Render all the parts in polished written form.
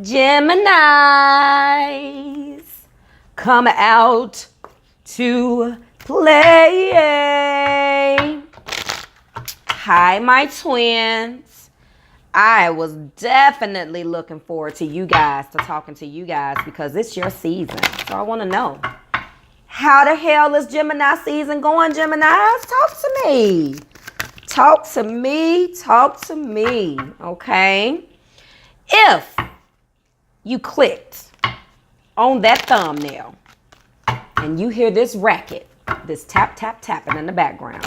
Geminis, come out to play. Hi, my twins. I was definitely looking forward to talking to you guys because it's your season. So I want to know, how the hell is Gemini season going, Geminis? Talk to me. Talk to me, okay? If you clicked on that thumbnail and you hear this racket, this tap, tap, tapping in the background,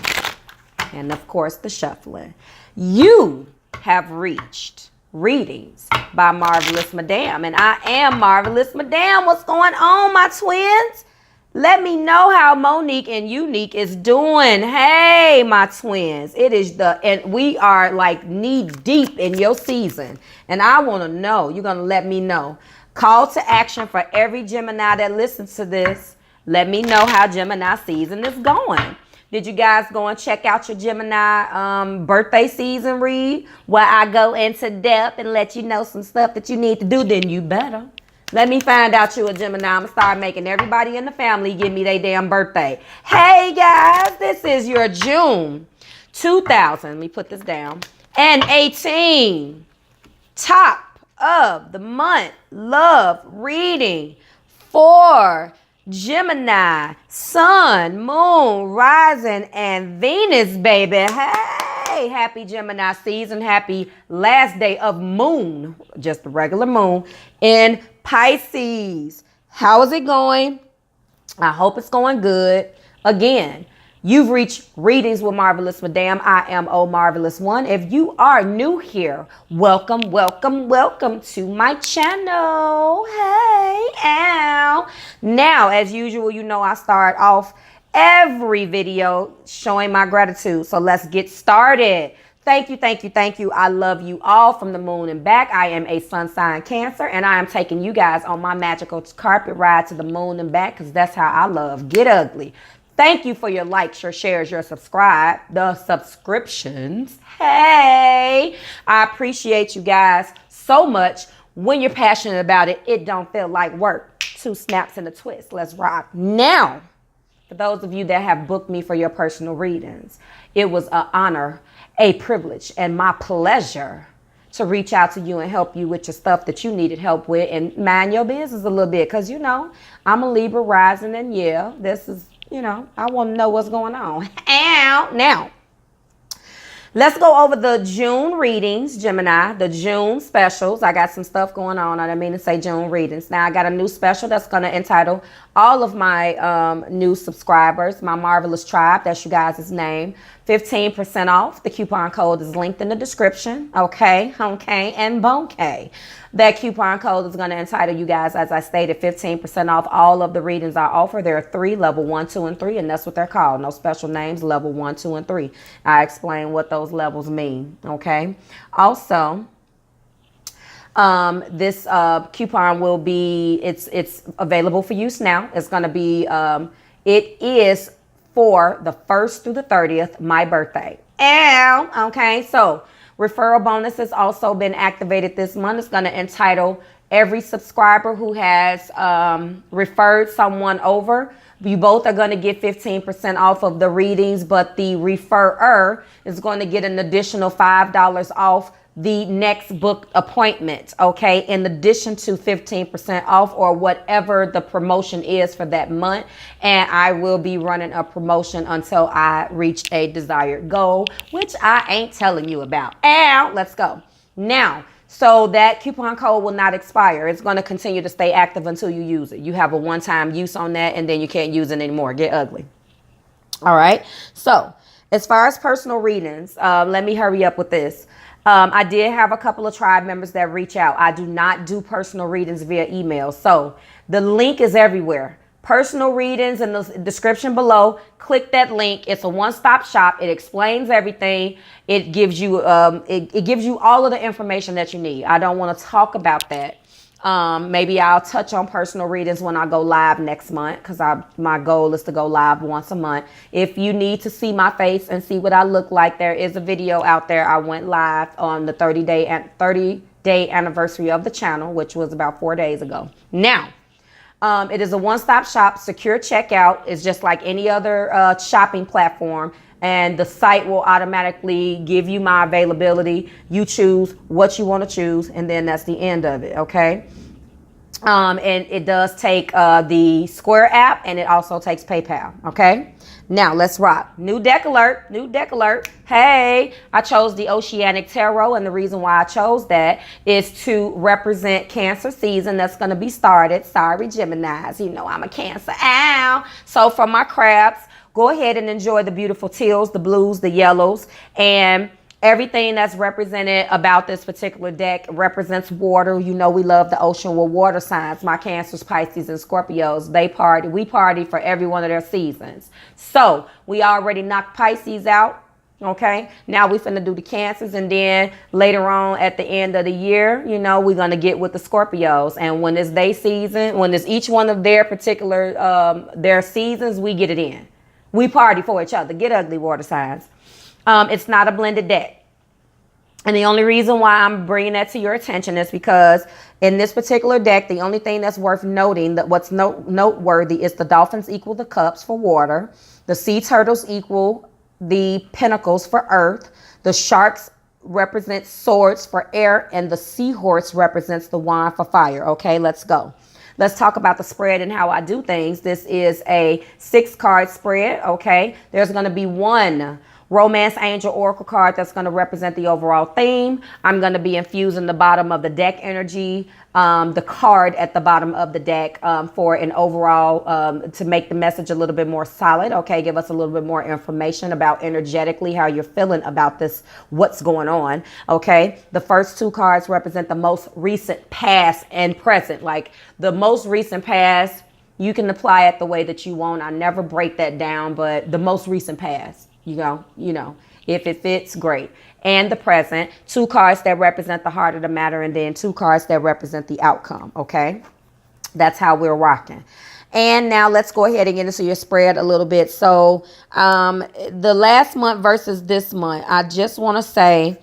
and of course the shuffling, you have reached Readings by Marvelous Madame. And I am Marvelous Madame. What's going on, my twins? Let me know how Monique and Unique is doing. Hey, my twins. And we are like knee deep in your season. And I want to know, you're going to let me know. Call to action for every Gemini that listens to this. Let me know how Gemini season is going. Did you guys go and check out your Gemini birthday season read where I go into depth and let you know some stuff that you need to do? Then you better. Let me find out you a Gemini. I'm going to start making everybody in the family give me their damn birthday. Hey, guys, this is your June 2000. Let me put this down. And 18 top of the month love reading for Gemini, Sun, Moon, Rising, and Venus, baby. Hey, happy Gemini season. Happy last day of moon, just the regular moon, in Pisces. How is it going? I hope it's going good. Again, you've reached Readings with Marvelous Madame. I am O Marvelous One. If you are new here, welcome to my channel. Hey, ow. Now, as usual, you know I start off every video showing my gratitude. So let's get started. Thank you. I love you all from the moon and back. I am a sun sign Cancer, and I am taking you guys on my magical carpet ride to the moon and back because that's how I love Get Ugly. Thank you for your likes, your shares, your subscriptions. Hey, I appreciate you guys so much. When you're passionate about it, it don't feel like work. 2 snaps and a twist. Let's rock. Now, for those of you that have booked me for your personal readings, it was an honor, a privilege, and my pleasure to reach out to you and help you with your stuff that you needed help with and mind your business a little bit. Because, you know, I'm a Libra rising, and yeah, this is, you know, I want to know what's going on. Ow. Now, let's go over the June readings, Gemini, the June specials. I got some stuff going on. I didn't mean to say June readings. Now, I got a new special that's going to entitle all of my new subscribers, my Marvelous Tribe. That's you guys' name. 15% off. The coupon code is linked in the description. Okay, and Bonke. That coupon code is going to entitle you guys, as I stated, 15% off all of the readings I offer. There are 3, level 1, 2, and 3, and that's what they're called. No special names, level 1, 2, and 3. I explain what those levels mean, okay? Also, this coupon will be, it's available for use now. It's going to be, it is for the 1st through the 30th, my birthday. Ow, okay, so referral bonus has also been activated this month. It's going to entitle every subscriber who has referred someone over. You both are going to get 15% off of the readings, but the referrer is going to get an additional $5 off the next book appointment, okay, in addition to 15% off or whatever the promotion is for that month. And I will be running a promotion until I reach a desired goal, which I ain't telling you about. Ow, let's go. Now, so that coupon code will not expire. It's going to continue to stay active until you use it. You have a one-time use on that, and then you can't use it anymore. Get ugly. All right. So as far as personal readings, let me hurry up with this. I did have a couple of tribe members that reach out. I do not do personal readings via email. So the link is everywhere. Personal readings in the description below. Click that link. It's a one-stop shop. It explains everything. It gives you it gives you all of the information that you need. I don't want to talk about that Maybe I'll touch on personal readings when I go live next month, because my goal is to go live once a month. If you need to see my face and see what I look like, there is a video out there. I went live on the 30-day anniversary of the channel, which was about 4 days ago. Now, it is a one-stop shop, secure checkout. It's just like any other shopping platform. And the site will automatically give you my availability. You choose what you want to choose, and then that's the end of it, okay? And it does take the Square app, and it also takes PayPal, okay? Now, let's rock. New deck alert, new deck alert. Hey, I chose the Oceanic Tarot, and the reason why I chose that is to represent Cancer season that's going to be started. Sorry, Geminis, you know I'm a Cancer. Ow! So for my crabs, go ahead and enjoy the beautiful teals, the blues, the yellows, and everything that's represented about this particular deck represents water. You know we love the ocean with water signs. My Cancers, Pisces, and Scorpios, we party for every one of their seasons. So we already knocked Pisces out. Okay, now we finna do the Cancers, and then later on at the end of the year, you know, we're gonna get with the Scorpios. And when it's their season, when it's each one of their particular their seasons, we get it in. We party for each other. Get ugly, water signs. It's not a blended deck. And the only reason why I'm bringing that to your attention is because in this particular deck, the only thing that's worth noting, that what's noteworthy, is the dolphins equal the cups for water. The sea turtles equal the pentacles for earth. The sharks represent swords for air. And the seahorse represents the wand for fire. Okay, let's go. Let's talk about the spread and how I do things. This is a 6-card spread, okay? There's going to be one Romance Angel Oracle card that's going to represent the overall theme. I'm going to be infusing the bottom of the deck energy, the card at the bottom of the deck for an overall, to make the message a little bit more solid, okay? Give us a little bit more information about energetically how you're feeling about this, what's going on, okay? The first 2 cards represent the most recent past and present. Like the most recent past, you can apply it the way that you want. I never break that down, but the most recent past. You know, if it fits, great. And the present, 2 cards that represent the heart of the matter, and then 2 cards that represent the outcome, okay? That's how we're rocking. And now let's go ahead and get into your spread a little bit. So the last month versus this month, I just want to say,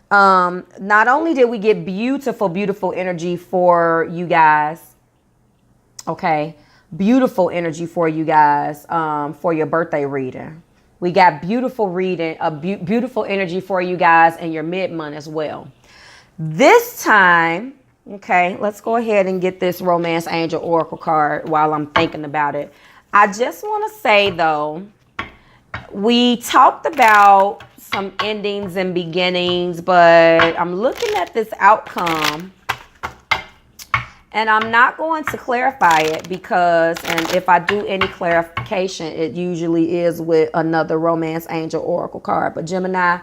not only did we get beautiful, beautiful energy for you guys, okay? Beautiful energy for you guys for your birthday reading. We got beautiful reading, beautiful energy for you guys in your mid-month as well. This time, okay, let's go ahead and get this Romance Angel Oracle card while I'm thinking about it. I just want to say, though, we talked about some endings and beginnings, but I'm looking at this outcome. And I'm not going to clarify it because, and if I do any clarification, it usually is with another Romance Angel Oracle card. But Gemini,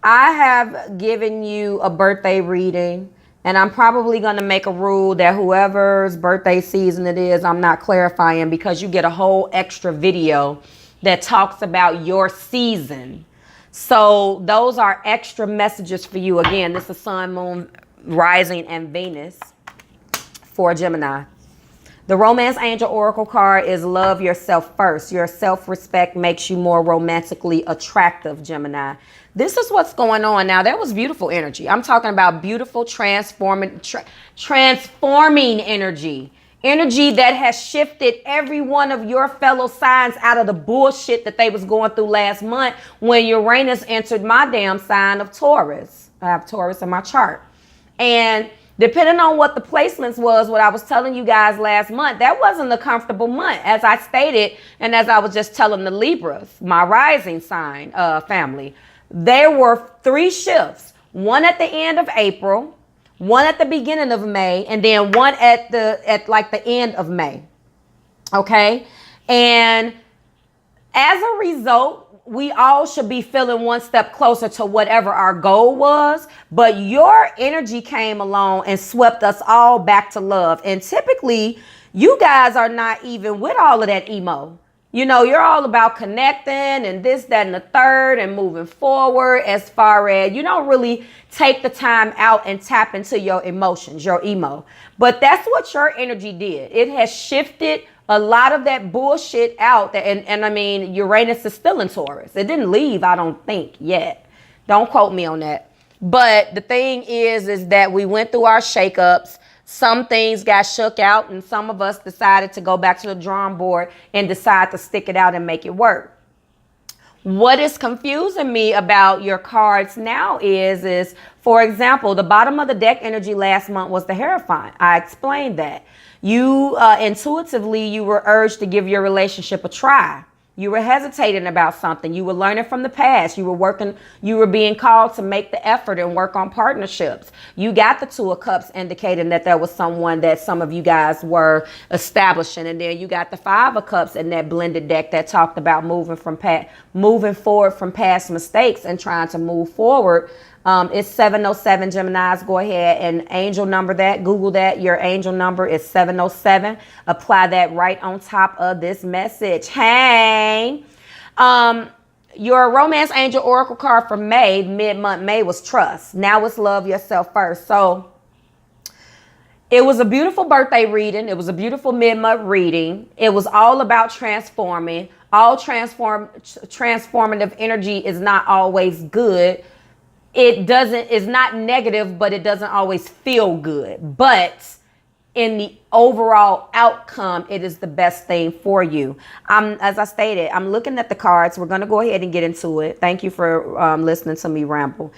I have given you a birthday reading, and I'm probably going to make a rule that whoever's birthday season it is, I'm not clarifying, because you get a whole extra video that talks about your season. So those are extra messages for you. Again, this is Sun, Moon, Rising, and Venus for Gemini. The Romance Angel Oracle card is love yourself first. Your self-respect makes you more romantically attractive, Gemini. This is what's going on now. That was beautiful energy. I'm talking about beautiful transforming energy. Energy that has shifted every one of your fellow signs out of the bullshit that they was going through last month when Uranus entered my damn sign of Taurus. I have Taurus in my chart. And depending on what the placements was, what I was telling you guys last month, that wasn't a comfortable month. As I stated, and as I was just telling the Libras, my rising sign family, there were 3 shifts. One at the end of April, one at the beginning of May, and then one at the end of May. Okay? And as a result, we all should be feeling one step closer to whatever our goal was. But your energy came along and swept us all back to love. And typically, you guys are not even with all of that emo. You know, you're all about connecting and this, that, and the third and moving forward as far as you don't really take the time out and tap into your emotions, your emo. But that's what your energy did. It has shifted a lot of that bullshit out. And I mean, Uranus is still in Taurus. It didn't leave, I don't think, yet. Don't quote me on that. But the thing is that we went through our shakeups. Some things got shook out and some of us decided to go back to the drawing board and decide to stick it out and make it work. What is confusing me about your cards now is for example, the bottom of the deck energy last month was the Hierophant. I explained that. You intuitively, you were urged to give your relationship a try. You were hesitating about something. You were learning from the past. You were being called to make the effort and work on partnerships. You got the Two of Cups indicating that there was someone that some of you guys were establishing. And then you got the Five of Cups in that blended deck that talked about moving forward from past mistakes and trying to move forward. It's 707, Geminis. Go ahead and angel number that. Google that. Your angel number is 707. Apply that right on top of this message. Hey, your romance angel oracle card for May, mid-month May, was trust. Now it's love yourself first. So it was a beautiful birthday reading. It was a beautiful mid-month reading. It was all about transforming. All transformative energy is not always good. It's not negative, but it doesn't always feel good. But in the overall outcome, it is the best thing for you. As I stated, I'm looking at the cards. We're going to go ahead and get into it. Thank you for listening to me ramble.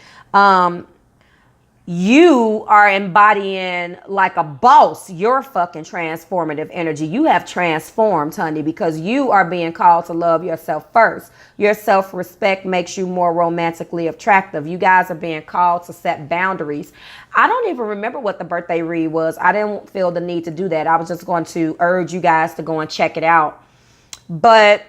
You are embodying like a boss your fucking transformative energy. You have transformed, honey, because you are being called to love yourself first. Your self-respect makes you more romantically attractive. You guys are being called to set boundaries. I don't even remember what the birthday read was. I didn't feel the need to do that. I was just going to urge you guys to go and check it out. But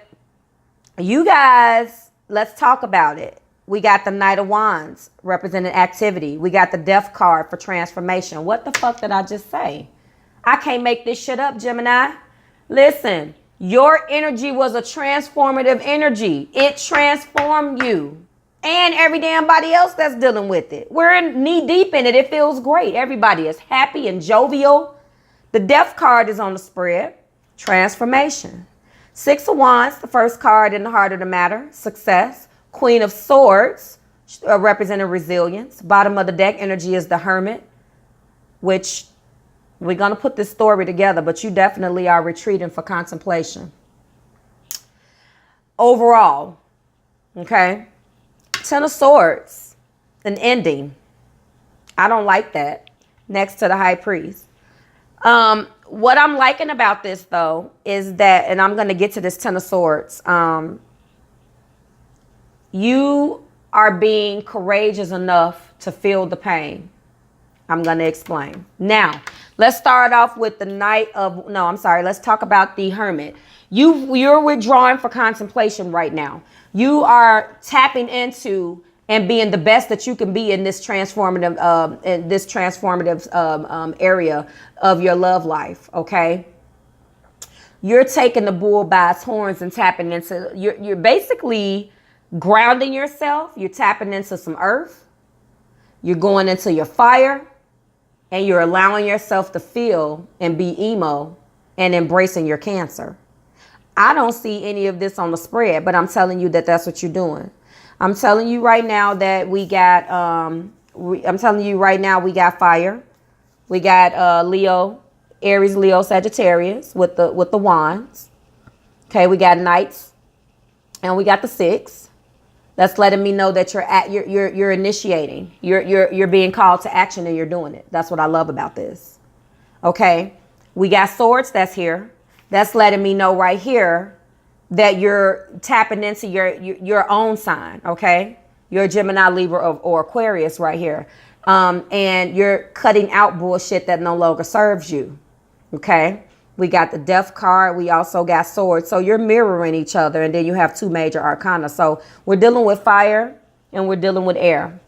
you guys, let's talk about it. We got the Knight of Wands representing activity. We got the Death card for transformation. What the fuck did I just say? I can't make this shit up, Gemini. Listen, your energy was a transformative energy. It transformed you and every damn body else that's dealing with it. We're knee deep in it. It feels great. Everybody is happy and jovial. The Death card is on the spread. Transformation. Six of Wands, the first card in the heart of the matter. Success. Queen of Swords, representing resilience. Bottom of the deck energy is the Hermit, which we're going to put this story together, but you definitely are retreating for contemplation. Overall, okay, Ten of Swords, an ending. I don't like that. Next to the High Priest. What I'm liking about this, though, is that, and I'm going to get to this Ten of Swords, you are being courageous enough to feel the pain. I'm going to explain. Now, let's start off with the let's talk about the Hermit. You're withdrawing for contemplation right now. You are tapping into and being the best that you can be in this transformative area of your love life, okay? You're taking the bull by its horns and tapping into, you're basically grounding yourself. You're tapping into some earth. You're going into your fire. And you're allowing yourself to feel and be emo and embracing your Cancer. I don't see any of this on the spread, but I'm telling you that that's what you're doing. I'm telling you right now that we got, fire. We got Leo, Aries, Leo, Sagittarius with the wands. Okay, we got Knights and we got the Six. That's letting me know that you're initiating. You're being called to action and you're doing it. That's what I love about this. Okay. We got Swords that's here. That's letting me know right here that you're tapping into your own sign. Okay. You're Gemini, Libra, or Aquarius right here. And you're cutting out bullshit that no longer serves you. Okay. We got the Death card. We also got Swords. So you're mirroring each other. And then you have two major arcana. So we're dealing with fire and we're dealing with air.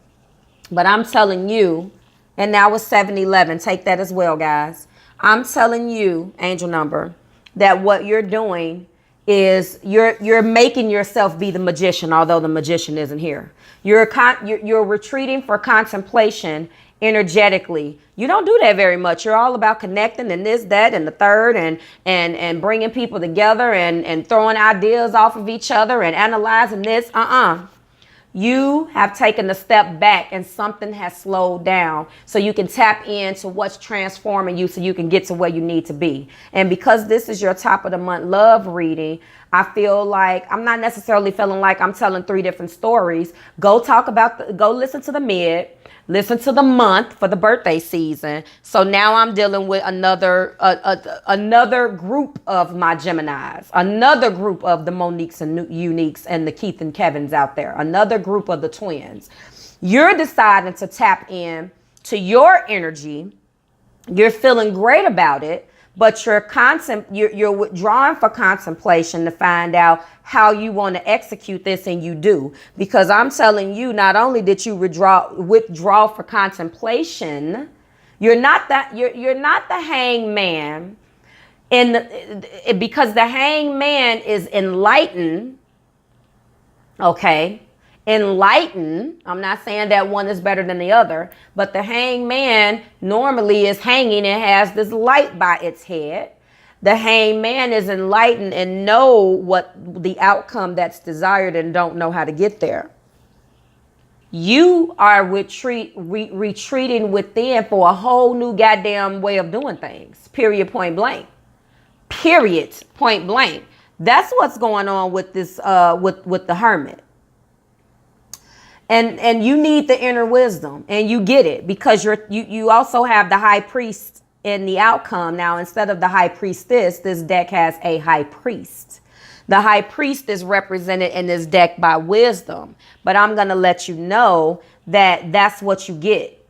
But I'm telling you, and now it's 711. Take that as well, guys. I'm telling you, angel number, that what you're doing is you're making yourself be the magician, although the magician isn't here. You're retreating for contemplation energetically. You don't do that very much. You're all about connecting and this, that, and the third, and bringing people together and throwing ideas off of each other and analyzing this. You have taken a step back and something has slowed down so you can tap into what's transforming you so you can get to where you need to be. And because this is your top of the month love reading, I feel like I'm not necessarily feeling like I'm telling 3 different stories. Go listen to the mid, listen to the month for the birthday season. So now I'm dealing with another group of my Geminis, another group of the Moniques and Uniques and the Keith and Kevins out there, another group of the twins. You're deciding to tap in to your energy. You're feeling great about it, but you're withdrawing for contemplation to find out how you want to execute this, and you do. Because I'm telling you, not only did you withdraw for contemplation, you're not the hangman, because the hangman is enlightened, okay? Enlightened. I'm not saying that one is better than the other, but the hangman normally is hanging and has this light by its head. The hangman is enlightened and know what the outcome that's desired and don't know how to get there. You are retreating within for a whole new goddamn way of doing things. Period, point blank. Period, point blank. That's what's going on with this with the hermit. And you need the inner wisdom, and you get it because you also have the high priest in the outcome. Now, instead of the high priestess, this deck has a high priest. The high priest is represented in this deck by wisdom, but I'm going to let you know that that's what you get.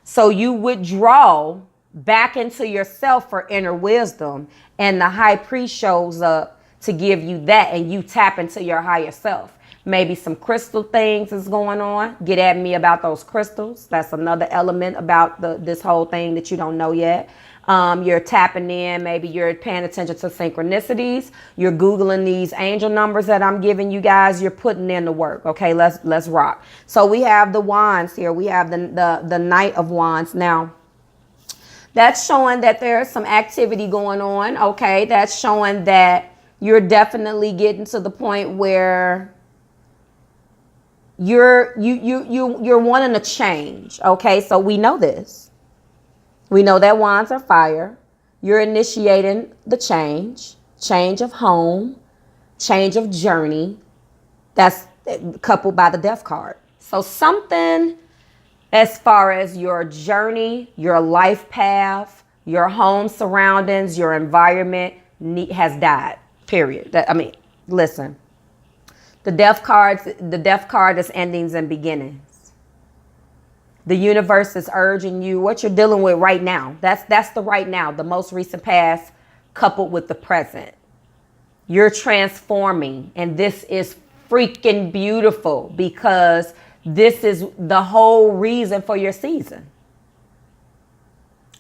So you withdraw back into yourself for inner wisdom, and the high priest shows up to give you that, and you tap into your higher self. Maybe some crystal things is going on. Get at me about those crystals. That's another element about this whole thing that you don't know yet. You're tapping in. Maybe you're paying attention to synchronicities. You're Googling these angel numbers that I'm giving you guys. You're putting in the work. Okay, let's rock. So we have the wands here. We have the Knight of Wands. Now, that's showing that there's some activity going on. Okay, that's showing that you're definitely getting to the point where you're wanting to change. Okay, so we know this. We know that wands are fire. You're initiating the change of home, change of journey. That's coupled by the Death card. So something as far as your journey, your life path, your home surroundings, your environment has died. Period. Listen. The Death card is endings and beginnings. The universe is urging you, what you're dealing with right now. That's the right now, the most recent past coupled with the present. You're transforming, and this is freaking beautiful because this is the whole reason for your season.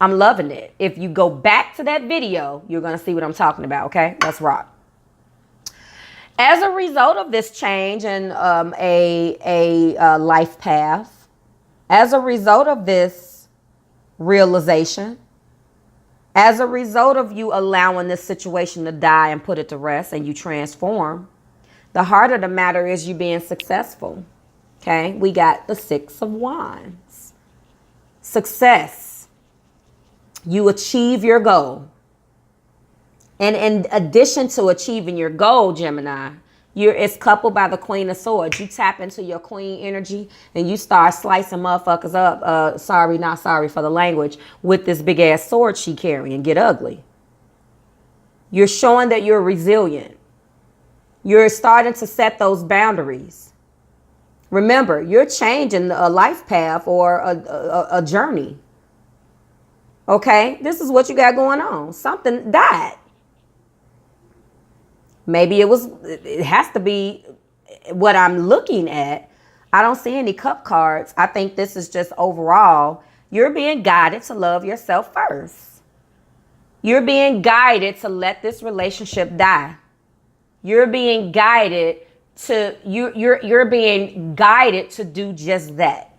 I'm loving it. If you go back to that video, you're going to see what I'm talking about, okay? Let's rock. As a result of this change in a life path, as a result of this realization, as a result of you allowing this situation to die and put it to rest and you transform, the heart of the matter is you being successful. Okay, we got the 6 of Wands. Success. You achieve your goal. And in addition to achieving your goal, Gemini, it's coupled by the Queen of Swords. You tap into your queen energy and you start slicing motherfuckers up. Sorry, not sorry for the language. With this big ass sword she carrying and get ugly. You're showing that you're resilient. You're starting to set those boundaries. Remember, you're changing a life path or a journey. Okay, this is what you got going on. Something died. Maybe it has to be what I'm looking at. I don't see any cup cards. I think this is just overall, you're being guided to love yourself first. You're being guided to let this relationship die. You're being guided you're being guided to do just that.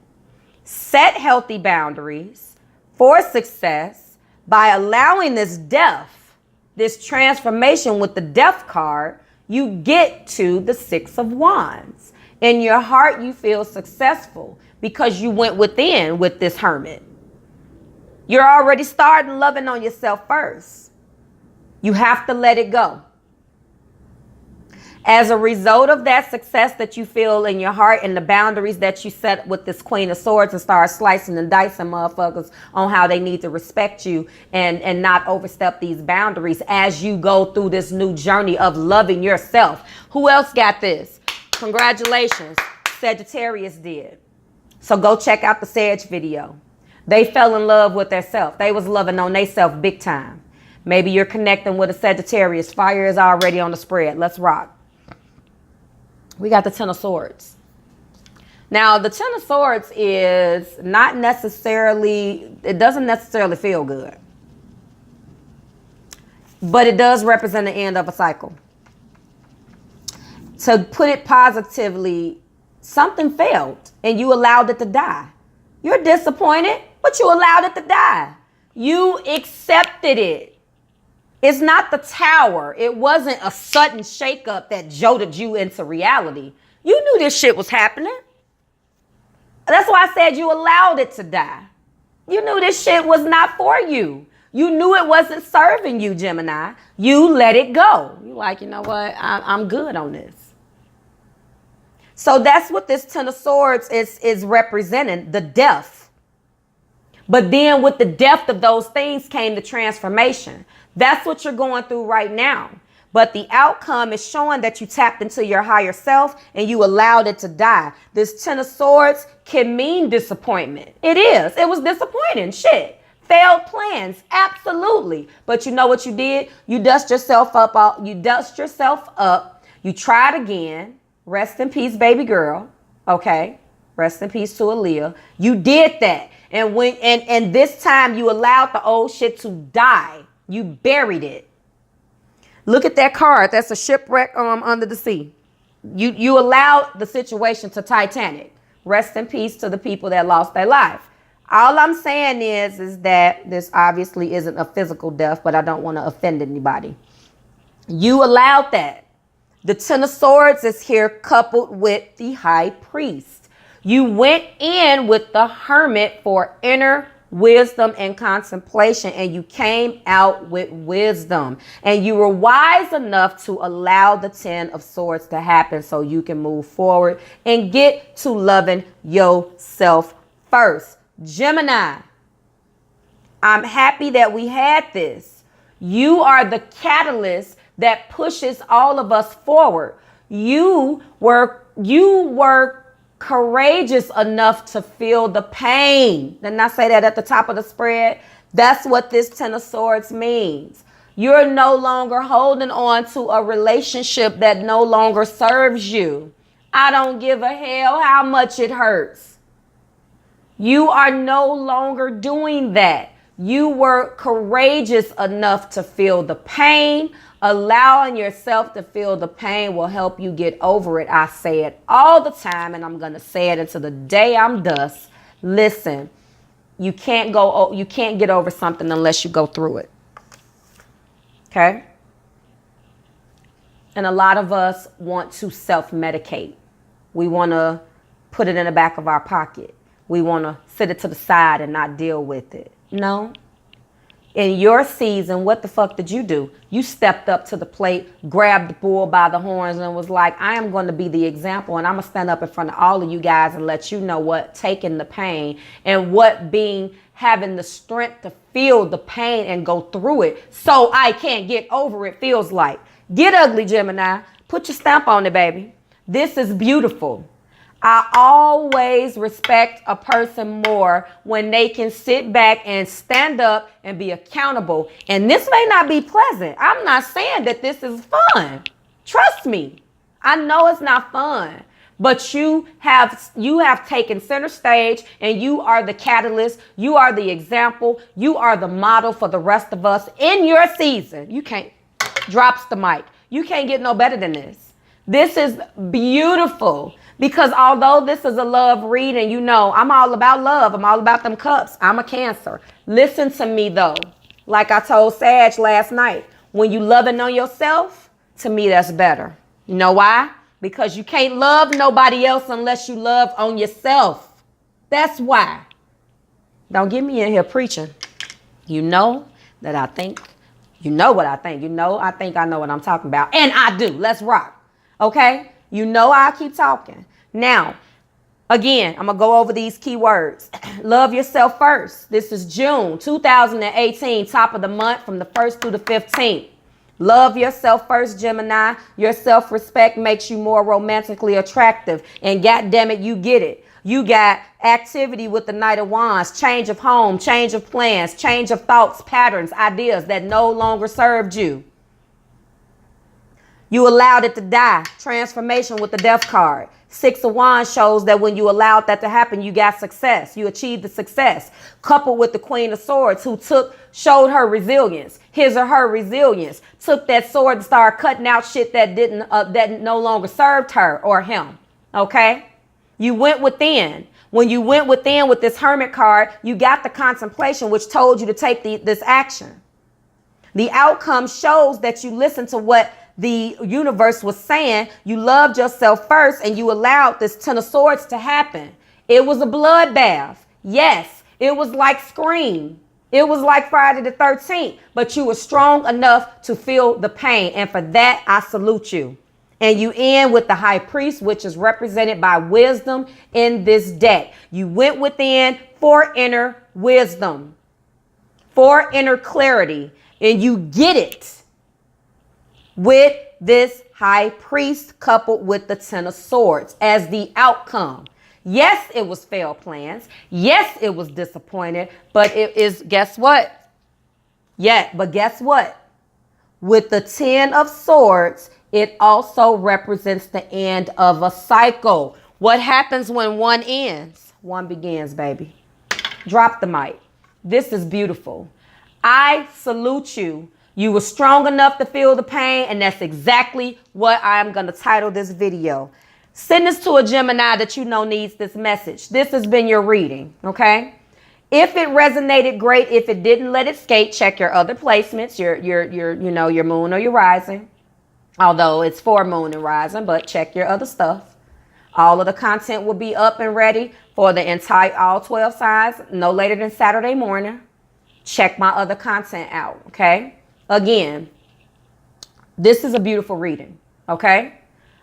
Set healthy boundaries for success by allowing this death, this transformation with the death card. You get to the Six of Wands. In your heart, you feel successful because you went within with this Hermit. You're already starting loving on yourself first. You have to let it go. As a result of that success that you feel in your heart and the boundaries that you set with this Queen of Swords and start slicing and dicing motherfuckers on how they need to respect you and not overstep these boundaries as you go through this new journey of loving yourself. Who else got this? Congratulations. Sagittarius did. So go check out the Sag video. They fell in love with themselves. They was loving on themselves big time. Maybe you're connecting with a Sagittarius. Fire is already on the spread. Let's rock. We got the Ten of Swords. Now, the Ten of Swords is not necessarily, it doesn't necessarily feel good. But it does represent the end of a cycle. To put it positively, something failed and you allowed it to die. You're disappointed, but you allowed it to die. You accepted it. It's not the tower. It wasn't a sudden shakeup that jolted you into reality. You knew this shit was happening. That's why I said you allowed it to die. You knew this shit was not for you. You knew it wasn't serving you, Gemini. You let it go. You're like, you know what? I'm good on this. So that's what this Ten of Swords is representing, the death. But then with the depth of those things came the transformation. That's what you're going through right now. But the outcome is showing that you tapped into your higher self and you allowed it to die. This Ten of Swords can mean disappointment. It is. It was disappointing. Shit. Failed plans. Absolutely. But you know what you did? You dust yourself up. You tried again. Rest in peace, baby girl. Okay. Rest in peace to Aaliyah. You did that. And this time you allowed the old shit to die. You buried it. Look at that card. That's a shipwreck under the sea. You allowed the situation to Titanic. Rest in peace to the people that lost their life. All I'm saying is that this obviously isn't a physical death, but I don't want to offend anybody. You allowed that. The Ten of Swords is here coupled with the High Priest. You went in with the Hermit for inner wisdom and contemplation, and you came out with wisdom, and you were wise enough to allow the Ten of Swords to happen so you can move forward and get to loving yourself first. Gemini, I'm happy that we had this. You are the catalyst that pushes all of us forward. You were courageous enough to feel the pain. Didn't I say that at the top of the spread? That's what this Ten of Swords means. You're no longer holding on to a relationship that no longer serves you. I don't give a hell how much it hurts. You are no longer doing that. You were courageous enough to feel the pain. Allowing yourself to feel the pain will help you get over it. I say it all the time, and I'm going to say it until the day I'm dust. Listen, you can't get over something unless you go through it. Okay? And a lot of us want to self-medicate. We want to put it in the back of our pocket. We want to sit it to the side and not deal with it. No. In your season, what the fuck did you do? You stepped up to the plate, grabbed the bull by the horns, and was like, I am going to be the example, and I'm going to stand up in front of all of you guys and let you know what taking the pain and what having the strength to feel the pain and go through it so I can't get over it feels like. Get ugly, Gemini. Put your stamp on it, baby. This is beautiful. I always respect a person more when they can sit back and stand up and be accountable. And this may not be pleasant. I'm not saying that this is fun. Trust me. I know it's not fun. But you have taken center stage, and you are the catalyst. You are the example. You are the model for the rest of us in your season. You can't. Drops the mic. You can't get no better than this. This is beautiful because although this is a love reading, you know, I'm all about love. I'm all about them cups. I'm a Cancer. Listen to me though. Like I told Sag last night, when you loving on yourself, to me, that's better. You know why? Because you can't love nobody else unless you love on yourself. That's why. Don't get me in here preaching. You know that I think, you know what I think. You know, I think I know what I'm talking about. And I do. Let's rock. Okay? You know I'll keep talking. Now, again, I'm going to go over these keywords. Love yourself first. This is June 2018, top of the month from the 1st through the 15th. Love yourself first, Gemini. Your self-respect makes you more romantically attractive. And goddammit, you get it. You got activity with the Knight of Wands, change of home, change of plans, change of thoughts, patterns, ideas that no longer served you. You allowed it to die. Transformation with the Death card. 6 of Wands shows that when you allowed that to happen, you got success. You achieved the success. Coupled with the Queen of Swords, who showed her resilience, his or her resilience, took that sword and started cutting out shit that that no longer served her or him. Okay? You went within. When you went within with this Hermit card, you got the contemplation, which told you to take this action. The outcome shows that you listened to what the universe was saying. You loved yourself first and you allowed this Ten of Swords to happen. It was a bloodbath. Yes, it was like Scream. It was like Friday the 13th, but you were strong enough to feel the pain. And for that, I salute you. And you end with the High Priest, which is represented by wisdom in this deck. You went within for inner wisdom, for inner clarity, and you get it with this High Priest coupled with the Ten of Swords as the outcome. Yes, it was failed plans. Yes, it was disappointed, but it is, guess what? But guess what? With the Ten of Swords, it also represents the end of a cycle. What happens when one ends? One begins, baby. Drop the mic. This is beautiful. I salute you. You were strong enough to feel the pain, and that's exactly what I'm going to title this video. Send this to a Gemini that you know needs this message. This has been your reading, okay? If it resonated, great. If it didn't, let it skate. Check your other placements, your moon or your rising. Although it's for moon and rising, but check your other stuff. All of the content will be up and ready for the entire all 12 signs no later than Saturday morning. Check my other content out, okay? Again, this is a beautiful reading, okay?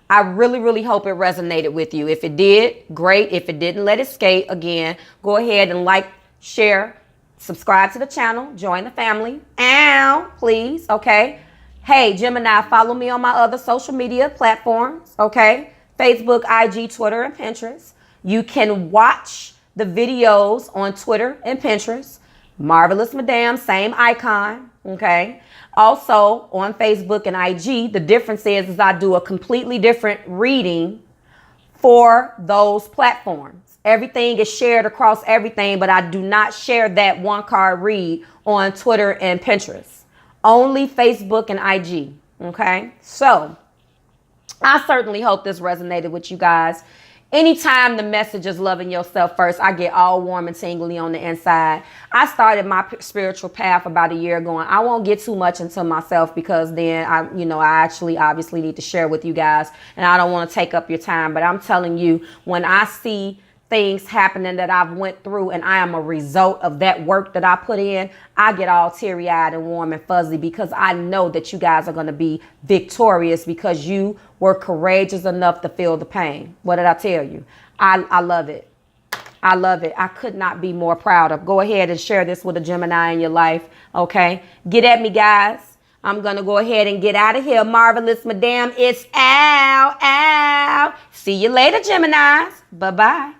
I really, really hope it resonated with you. If it did, great. If it didn't, let it skate. Again, go ahead and like, share, subscribe to the channel, join the family. Ow, please, okay? Hey, Gemini, follow me on my other social media platforms, okay? Facebook, IG, Twitter, and Pinterest. You can watch the videos on Twitter and Pinterest. Marvelous Madame, same icon, okay? Also, on Facebook and IG, the difference is I do a completely different reading for those platforms. Everything is shared across everything, but I do not share that one card read on Twitter and Pinterest. Only Facebook and IG, okay? So, I certainly hope this resonated with you guys. Anytime the message is loving yourself first, I get all warm and tingly on the inside. I started my spiritual path about a year ago, and I won't get too much into myself because then I actually obviously need to share with you guys, and I don't want to take up your time. But I'm telling you, when I see things happening that I've went through and I am a result of that work that I put in, I get all teary-eyed and warm and fuzzy because I know that you guys are going to be victorious because you were courageous enough to feel the pain. What did I tell you? I love it. I love it. I could not be more proud of. Go ahead and share this with a Gemini in your life, okay? Get at me, guys. I'm going to go ahead and get out of here. Marvelous Madame, it's out. See you later, Geminis. Bye-bye.